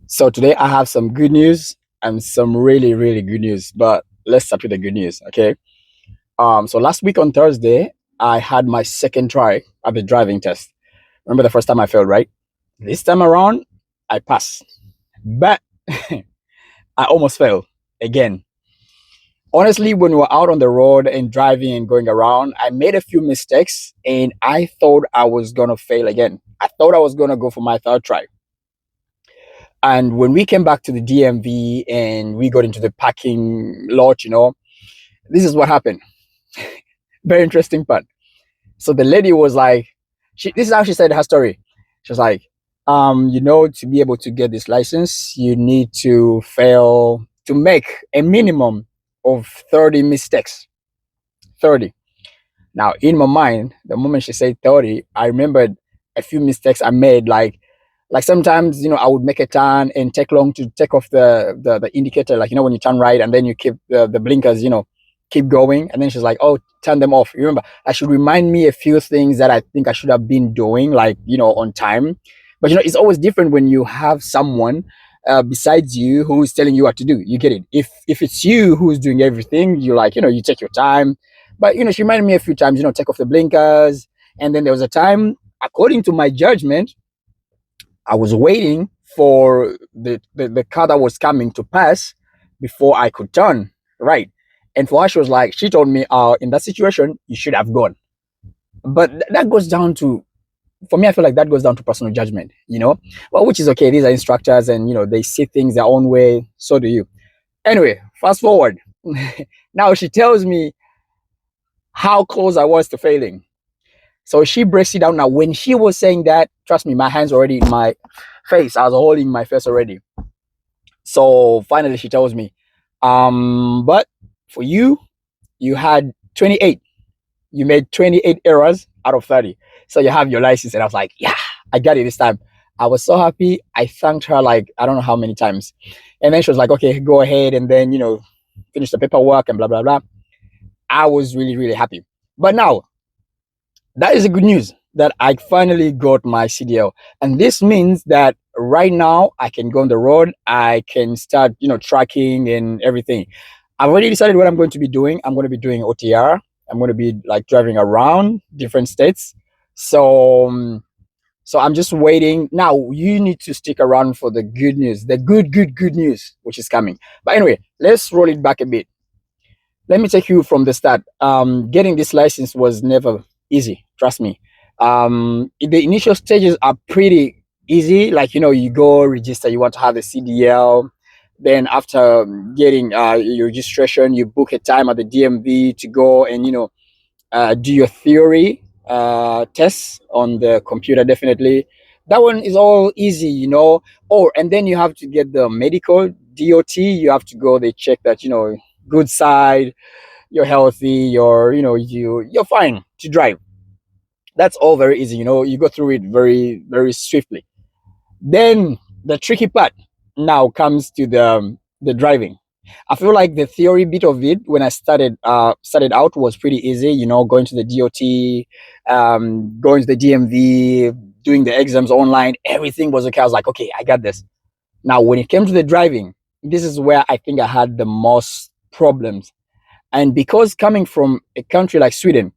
So today I have some good news and some really, really good news. But let's start with the good news, okay? So last week on Thursday, I had my second try at the driving test. Remember the first time I failed, right? This time around, I passed. But I almost failed again. Honestly, when we were out on the road and driving and going around, I made a few mistakes and I thought I was gonna fail again. I thought I was gonna go for my third try. And when we came back to the DMV and we got into the parking lot, this is what happened. Very interesting part. So the lady was like, this is how she said her story. She was like, to be able to get this license, you need to make a minimum of 30 mistakes. 30. Now, in my mind, the moment she said 30, I remembered a few mistakes I made, like sometimes I would make a turn and take long to take off the indicator, like when you turn right and then you keep the blinkers, keep going, and then she's like, oh, turn them off. You remember, I should remind me a few things that I think I should have been doing, like on time. But it's always different when you have someone besides you who is telling you what to do. You get it. If it's you who's doing everything, you like you take your time. But she reminded me a few times, take off the blinkers. And then there was a time, according to my judgment, I was waiting for the car that was coming to pass before I could turn right. And for her, she told me, in that situation, you should have gone. But that goes down to, for me, I feel like that goes down to personal judgment, well, which is okay. These are instructors and, they see things their own way. So do you. Anyway, fast forward. Now she tells me how close I was to failing. So she breaks it down. Now, when she was saying that, trust me, my hands were already in my face. I was holding my face already. So finally, she tells me, but for you, you had 28. You made 28 errors out of 30. So you have your license. And I was like, yeah, I got it this time. I was so happy. I thanked her like, I don't know how many times. And then she was like, okay, go ahead and then, finish the paperwork and blah, blah, blah. I was really, really happy. But now, that is the good news that I finally got my CDL. And this means that right now I can go on the road. I can start, tracking and everything. I've already decided what I'm going to be doing. I'm going to be doing OTR. I'm going to be like driving around different states. So I'm just waiting. Now you need to stick around for the good news, the good news, which is coming. But anyway, let's roll it back a bit. Let me take you from the start. Getting this license was never easy. Trust me. The initial stages are pretty easy. Like you go register. You want to have a CDL. Then after getting your registration, you book a time at the DMV to go and do your theory tests on the computer. Definitely, that one is all easy. Oh, and then you have to get the medical DOT. You have to go. They check that good side, you're healthy, you're fine to drive. That's all very easy. You go through it very, very swiftly. Then the tricky part now comes to the driving. I feel like the theory bit of it when I started out was pretty easy. Going to the DOT, going to the DMV, doing the exams online, everything was okay. I was like, okay, I got this. Now, when it came to the driving, this is where I think I had the most problems. And because coming from a country like Sweden,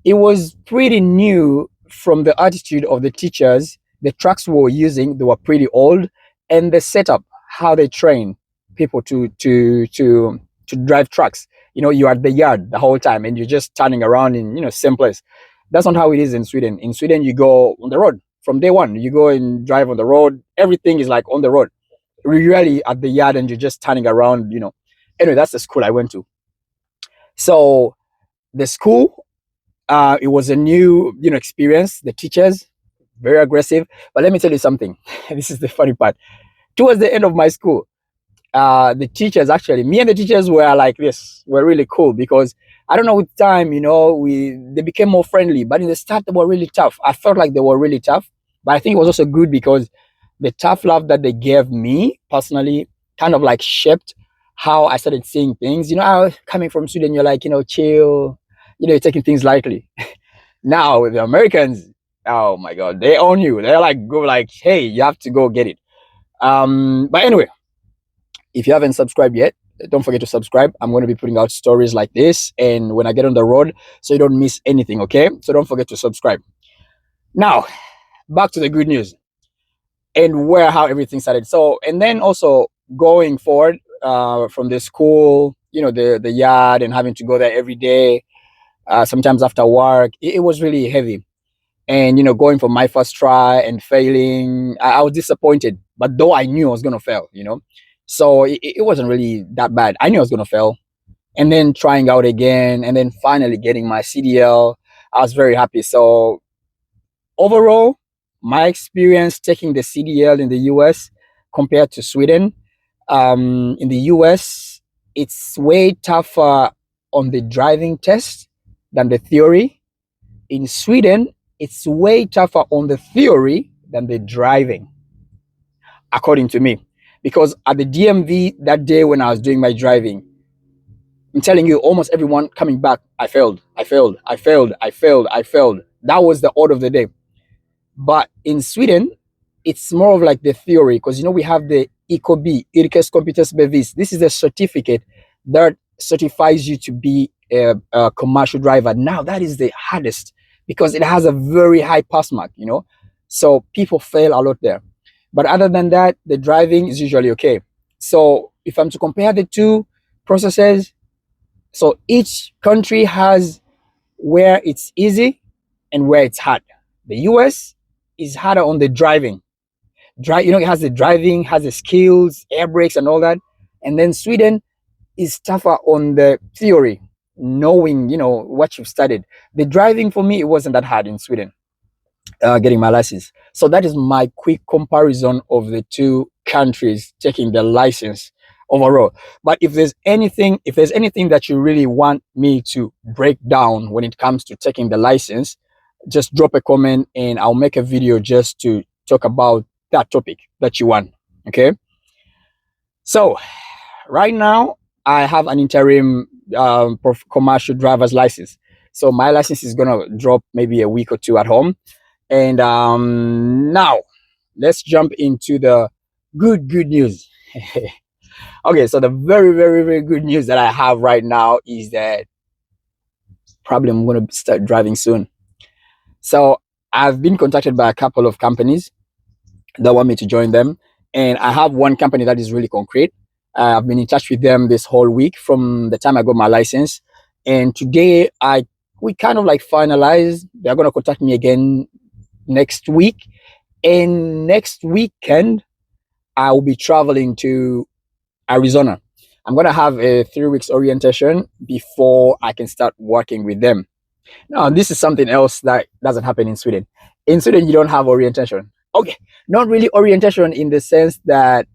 it was pretty new from the attitude of the teachers. The trucks we were using, they were pretty old, and the setup, how they train people to drive trucks. You're at the yard the whole time, and you're just turning around in same place. That's not how it is in Sweden. In Sweden, you go on the road from day one. You go and drive on the road. Everything is like on the road. You're really at the yard, and you're just turning around. Anyway, that's the school I went to. So the school, it was a new, experience. The teachers, very aggressive. But let me tell you something. This is the funny part. Towards the end of my school, the teachers actually, me and the teachers were like this. Were really cool because I don't know, with time, they became more friendly. But in the start, they were really tough. I felt like they were really tough. But I think it was also good because the tough love that they gave me personally kind of like shaped how I started seeing things. Coming from Sweden, you're like, chill, you're taking things lightly. Now the Americans, oh my God, they own you. They're like, go like, hey, you have to go get it. But anyway, if you haven't subscribed yet, don't forget to subscribe. I'm going to be putting out stories like this, and when I get on the road, so you don't miss anything. Okay, so don't forget to subscribe. Now, back to the good news and where how everything started. So, and then also going forward from the school, the yard, and having to go there every day. Sometimes after work, it was really heavy. And going for my first try and failing, I was disappointed. But though I knew I was gonna fail, so it wasn't really that bad. I knew I was gonna fail, and then trying out again, and then finally getting my CDL. I was very happy. So overall, my experience taking the CDL in the US compared to Sweden, in the US, it's way tougher on the driving test than the theory. In Sweden, it's way tougher on the theory than the driving, according to me. Because at the DMV that day when I was doing my driving, I'm telling you, almost everyone coming back, I failed, I failed, I failed, I failed, I failed. That was the order of the day. But in Sweden, it's more of like the theory because we have the ECOB, Yrkeskompetensbevis. This is a certificate that certifies you to be a commercial driver. Now that is the hardest because it has a very high pass mark. So people fail a lot there. But other than that, the driving is usually okay. So if I'm to compare the two processes, so each country has where it's easy and where it's hard. The US is harder on the driving. It has the driving, has the skills, air brakes, and all that. And then Sweden is tougher on the theory, knowing what you've studied. The driving for me, it wasn't that hard in Sweden, getting my license. So that is my quick comparison of the two countries taking the license overall. But if there's anything that you really want me to break down when it comes to taking the license, just drop a comment and I'll make a video just to talk about that topic that you want. Okay. So right now I have an interim commercial driver's license. So my license is gonna drop maybe a week or two at home. And now let's jump into the good news. Okay, so the very, very, very good news that I have right now is that probably I'm gonna start driving soon. So I've been contacted by a couple of companies that want me to join them, and I have one company that is really concrete. I've been in touch with them this whole week from the time I got my license, and today we kind of like finalized. They're gonna contact me again next week, and next weekend I will be traveling to Arizona. I'm gonna have a 3 weeks orientation before I can start working with them. Now, this is something else that doesn't happen in Sweden. In Sweden, you don't have orientation. Okay, not really orientation in the sense that,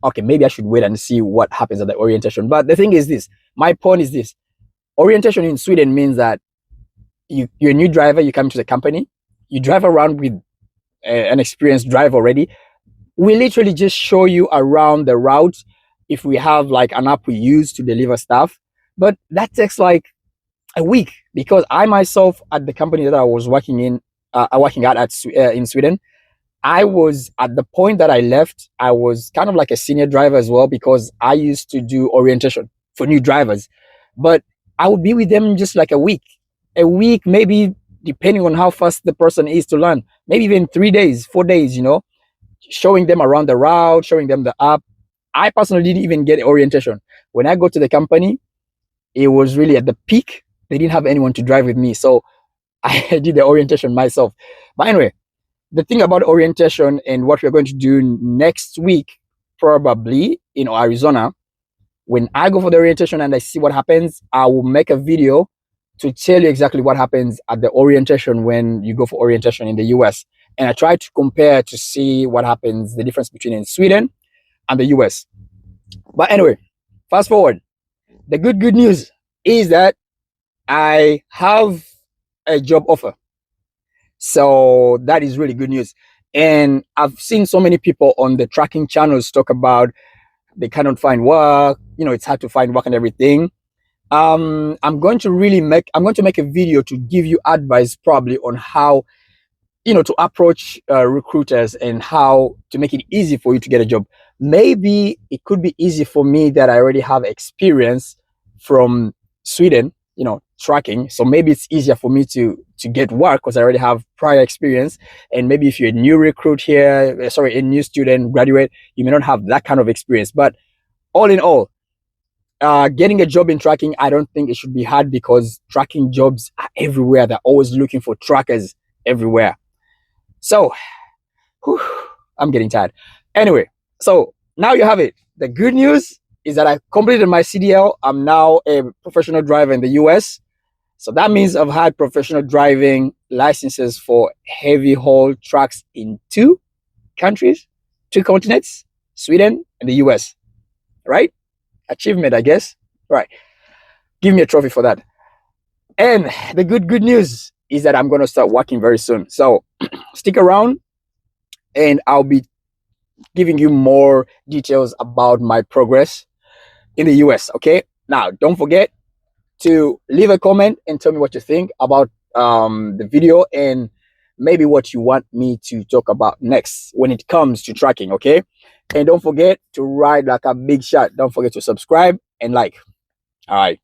okay, maybe I should wait and see what happens at the orientation. But the thing is this, my point is this. Orientation in Sweden means that you're a new driver, you come to the company, you drive around with an experienced driver already. We literally just show you around the route if we have like an app we use to deliver stuff. But that takes like a week because I myself at the company that I was working in Sweden, I was at the point that I left, I was kind of like a senior driver as well because I used to do orientation for new drivers. But I would be with them just like a week, maybe depending on how fast the person is to learn, maybe even 3 days, 4 days, showing them around the route, showing them the app. I personally didn't even get orientation. When I go to the company, it was really at the peak. They didn't have anyone to drive with me. So I did the orientation myself. But anyway, the thing about orientation and what we're going to do next week, probably in Arizona, when I go for the orientation and I see what happens, I will make a video to tell you exactly what happens at the orientation when you go for orientation in the US. And I try to compare to see what happens, the difference between in Sweden and the US. But anyway, fast forward. The good news is that I have a job offer. So that is really good news. And I've seen so many people on the tracking channels talk about they cannot find work, it's hard to find work and everything. I'm going to make a video to give you advice probably on how to approach recruiters and how to make it easy for you to get a job. Maybe it could be easy for me that I already have experience from Sweden, tracking. So maybe it's easier for me to get work because I already have prior experience. And maybe if you're a new recruit here, sorry, a new student, graduate, you may not have that kind of experience. But all in all, getting a job in tracking, I don't think it should be hard because tracking jobs are everywhere. They're always looking for trackers everywhere. So, whew, I'm getting tired. Anyway, so now you have it. The good news is that I completed my CDL. I'm now a professional driver in the US. So that means I've had professional driving licenses for heavy haul trucks in 2 countries, 2 continents, Sweden and the US. Right? Achievement, I guess. Right. Give me a trophy for that. And the good news is that I'm going to start working very soon. So stick around and I'll be giving you more details about my progress in the US. Okay. Now, don't forget to leave a comment and tell me what you think about the video and maybe what you want me to talk about next when it comes to tracking. Okay. And don't forget to ride like a big shot. Don't forget to subscribe and like. All right.